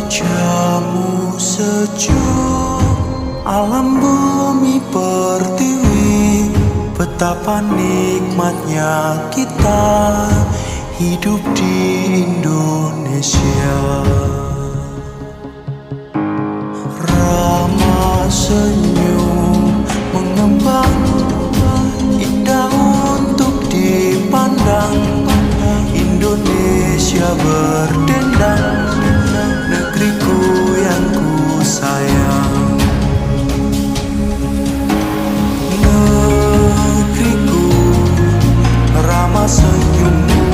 Wajahmu sejuk, alam bumi pertiwi. Betapa nikmatnya kita hidup di Indonesia. Ramah senyum mengembang, indah untuk dipandang. Indonesia berdendang, negeriku yang ku sayang. Negeriku, ramah senyummu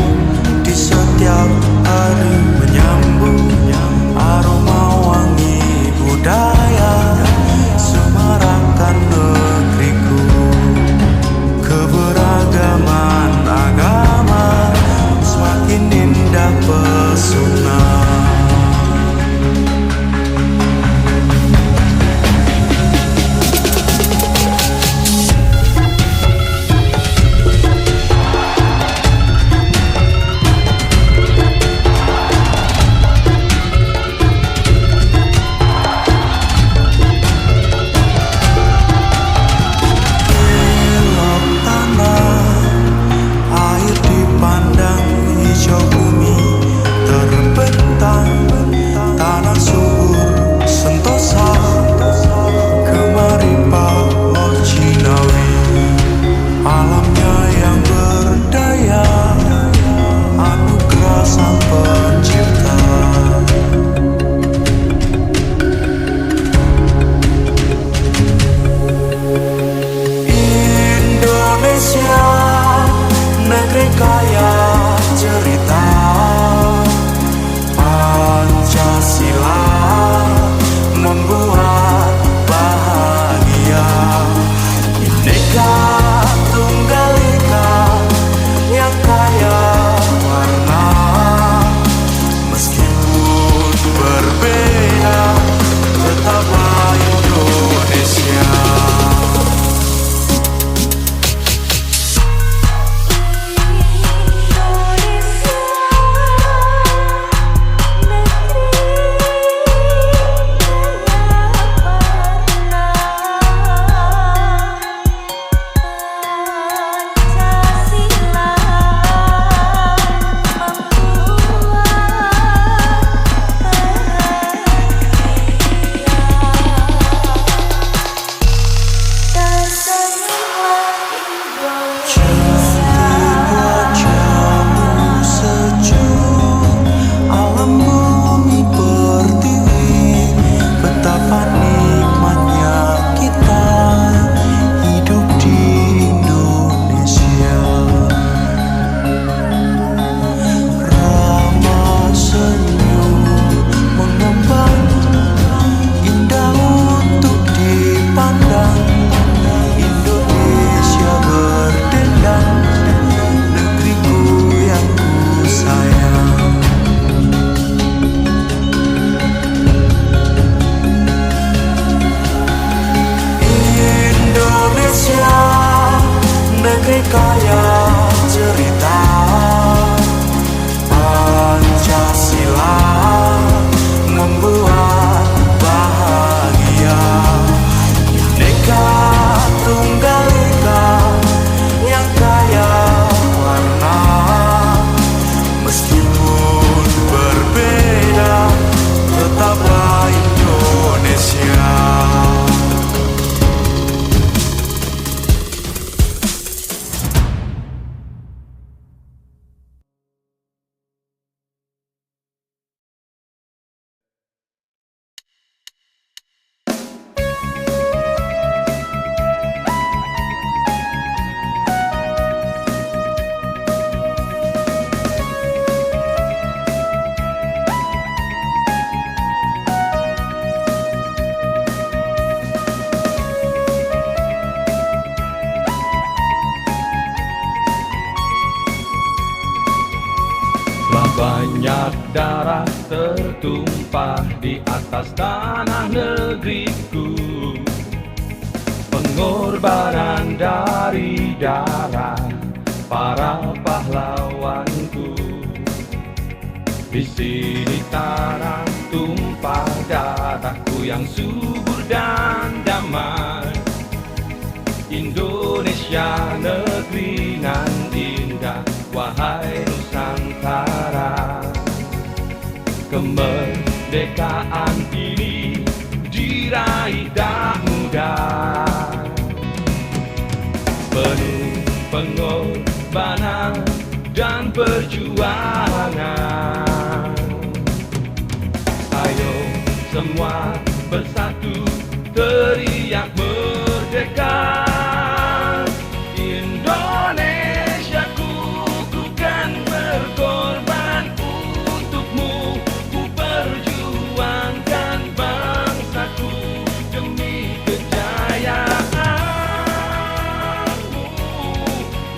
di setiap hari menyambut aroma wangi budaya, semarakan negeriku. Keberagaman agama semakin indah pesona. Negeri kaya cerita, Pancasila membuat bahagia. Bhinneka Tunggal Ika yang kaya warna, meskipun berbeda tetaplah Indonesia. Negeri kaya cerita, Pancasila membuat bahagia. Bhinneka Tunggal Ika yang kaya warna, meskipun berbeda tetaplah Indonesia. Banyak darah tertumpah di atas tanah negeriku, pengorbanan dari darah para pahlawanku. Di sini tanah tumpah yang subur dan damai. Indonesia negeri nan indah, wahai Nusantara. Kemerdekaan ini diraih tak mudah, penuh pengorbanan dan perjuangan. Ayo semua bersatu teriak merdeka. Indonesiaku, ku kan berkorban untukmu. Ku perjuangkan bangsaku demi kejayaanmu.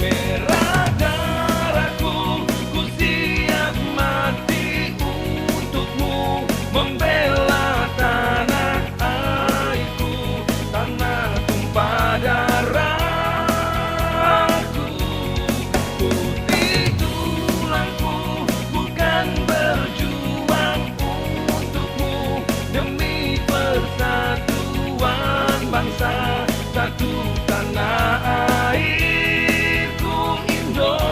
Merah darahku, ku siap mati untukmu. Membela tanah airku, tanah tumpah darahku. Putih tulangku, bukan berjuang untukmu. Demi persatuan bangsa, satu tanah airku Indonesia.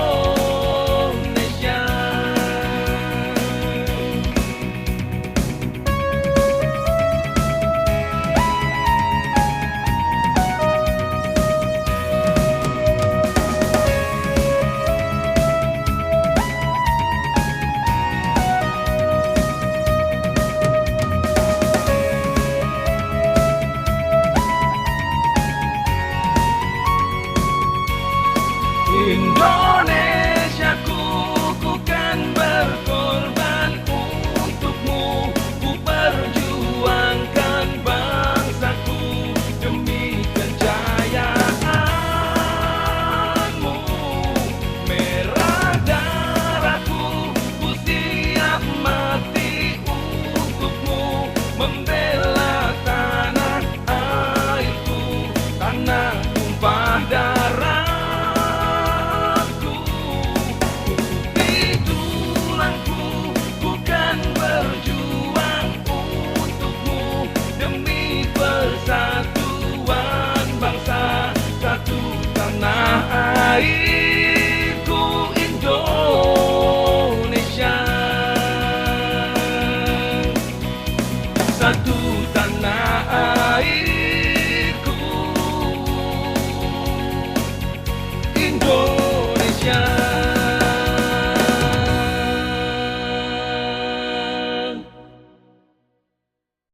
Indonesiaku, ku kan berkorban untukmu. Ku perjuangkan bangsaku demi kejayaanmu. Merah darahku, ku siap mati untukmu. Membela tanah airku, tanah tumpah darah. Berjuang untukmu demi persatuan bangsa, satu tanah airku Indonesia. Satu